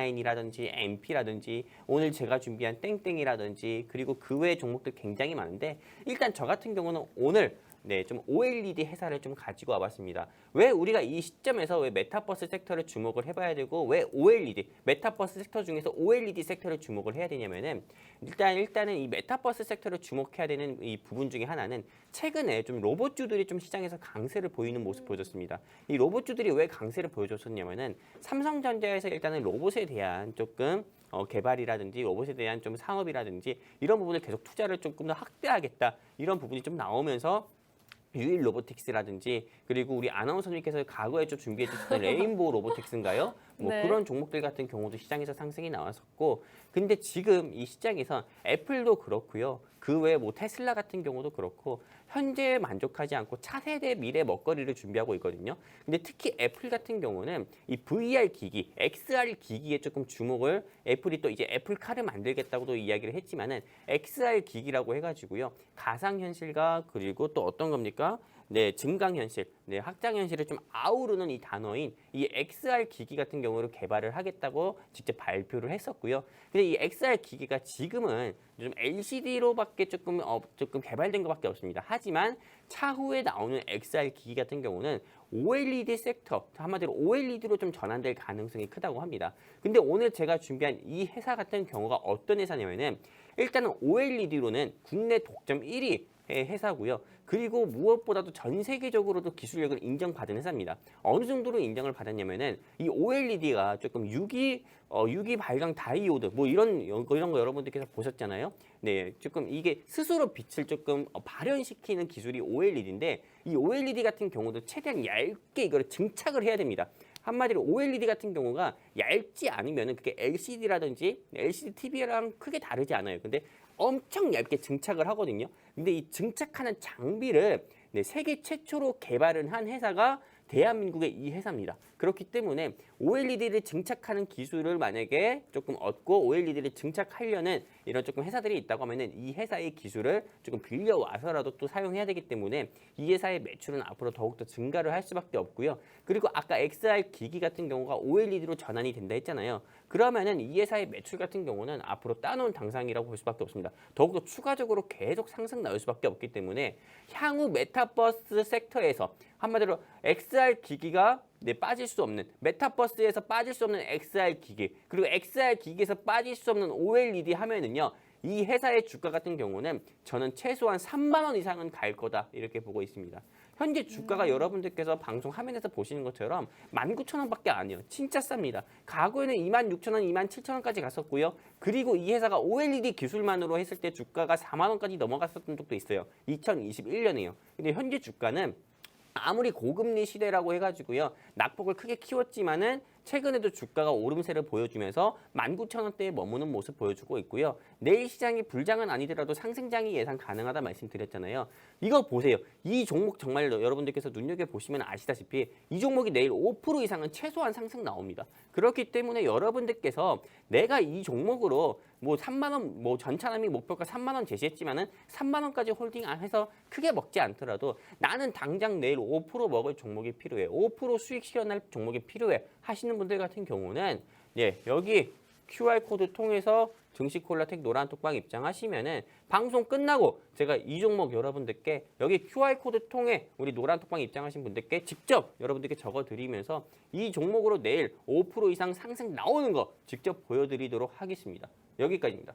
이라든지 MP라든지 오늘 제가 준비한 땡땡이라든지 그리고 그 외의 종목들 굉장히 많은데 일단 저 같은 경우는 오늘 좀 OLED 회사를 좀 가지고 와봤습니다. 왜 우리가 이 시점에서 왜 메타버스 섹터를 주목을 해봐야 되고 왜 OLED, 메타버스 섹터 중에서 OLED 섹터를 주목을 해야 되냐면은 일단은 이 메타버스 섹터를 주목해야 되는 이 부분 중에 하나는 최근에 좀 로봇주들이 좀 시장에서 강세를 보이는 모습 보여줬습니다. 이 로봇주들이 왜 강세를 보여줬었냐면은 삼성전자에서 일단은 로봇에 대한 조금 개발이라든지 로봇에 대한 좀 산업이라든지 이런 부분을 계속 투자를 조금 더 확대하겠다 이런 부분이 좀 나오면서 유일 로보틱스라든지 그리고 우리 아나운서님께서 과거에 좀 준비해 주셨던 레인보우 로보틱스인가요? 뭐 네. 그런 종목들 같은 경우도 시장에서 상승이 나왔었고 근데 지금 이 시장에서 애플도 그렇고요. 그 외에 뭐 테슬라 같은 경우도 그렇고 현재에 만족하지 않고 차세대 미래 먹거리를 준비하고 있거든요. 근데 특히 애플 같은 경우는 이 VR 기기, XR 기기에 조금 주목을 애플이 또 이제 애플카를 만들겠다고도 이야기를 했지만은 XR 기기라고 해가지고요. 가상현실과 그리고 또 어떤 겁니까? 증강현실, 확장현실을 좀 아우르는 이 단어인 이 XR 기기 같은 경우를 개발을 하겠다고 직접 발표를 했었고요. 근데 이 XR 기기가 지금은 좀 LCD로밖에 조금 개발된 것밖에 없습니다. 하지만 차후에 나오는 XR 기기 같은 경우는 OLED 섹터, 한마디로 OLED로 좀 전환될 가능성이 크다고 합니다. 근데 오늘 제가 준비한 이 회사 같은 경우가 어떤 회사냐면은 일단은 OLED로는 국내 독점 1위 회사고요. 그리고 무엇보다도 전 세계적으로도 기술력을 인정받은 회사입니다. 어느 정도로 인정을 받았냐면은 이 OLED가 조금 유기 발광 다이오드 뭐 이런 거 여러분들께서 보셨잖아요. 네, 조금 이게 스스로 빛을 조금 발현시키는 기술이 OLED인데 이 OLED 같은 경우도 최대한 얇게 이거를 증착을 해야 됩니다. 한마디로 OLED 같은 경우가 얇지 않으면은 그게 LCD라든지 LCD TV랑 크게 다르지 않아요. 근데 엄청 얇게 증착을 하거든요. 근데 이 증착하는 장비를 세계 최초로 개발을 한 회사가 대한민국의 이 회사입니다. 그렇기 때문에 OLED를 증착하는 기술을 만약에 조금 얻고 OLED를 증착하려는 이런 조금 회사들이 있다고 하면은 이 회사의 기술을 조금 빌려와서라도 또 사용해야 되기 때문에 이 회사의 매출은 앞으로 더욱더 증가를 할 수밖에 없고요. 그리고 아까 XR 기기 같은 경우가 OLED로 전환이 된다 했잖아요. 그러면은 이 회사의 매출 같은 경우는 앞으로 따놓은 당상이라고 볼 수밖에 없습니다. 더욱더 추가적으로 계속 상승 나올 수밖에 없기 때문에 향후 메타버스 섹터에서 한마디로 XR 기기가 빠질 수 없는 메타버스에서 빠질 수 없는 XR 기기 그리고 XR 기기에서 빠질 수 없는 OLED 하면은요 이 회사의 주가 같은 경우는 저는 최소한 3만 원 이상은 갈 거다 이렇게 보고 있습니다. 현재 주가가 여러분들께서 방송 화면에서 보시는 것처럼 19,000원밖에 안 해요. 진짜 쌉니다. 과거에는 26,000원, 27,000원까지 갔었고요. 그리고 이 회사가 OLED 기술만으로 했을 때 주가가 4만 원까지 넘어갔었던 적도 있어요. 2021년에요. 근데 현재 주가는 아무리 고금리 시대라고 해가지고요. 낙폭을 크게 키웠지만은 최근에도 주가가 오름세를 보여주면서 19,000원대에 머무는 모습 보여주고 있고요. 내일 시장이 불장은 아니더라도 상승장이 예상 가능하다 말씀드렸잖아요. 이거 보세요. 이 종목 정말 여러분들께서 눈여겨보시면 아시다시피 이 종목이 내일 5% 이상은 최소한 상승 나옵니다. 그렇기 때문에 여러분들께서 내가 이 종목으로 뭐 3만 원, 뭐 전차남이 목표가 3만 원 제시했지만은 3만 원까지 홀딩해서 크게 먹지 않더라도 나는 당장 내일 5% 먹을 종목이 필요해. 5% 수익 실현할 종목이 필요해. 하시는 분들 같은 경우는 여기 QR코드 통해서 증시 콜라텍 노란톡방 입장하시면은 방송 끝나고 제가 이 종목 여러분들께 여기 QR코드 통해 우리 노란톡방 입장하신 분들께 직접 여러분들께 적어드리면서 이 종목으로 내일 5% 이상 상승 나오는 거 직접 보여드리도록 하겠습니다. 여기까지입니다.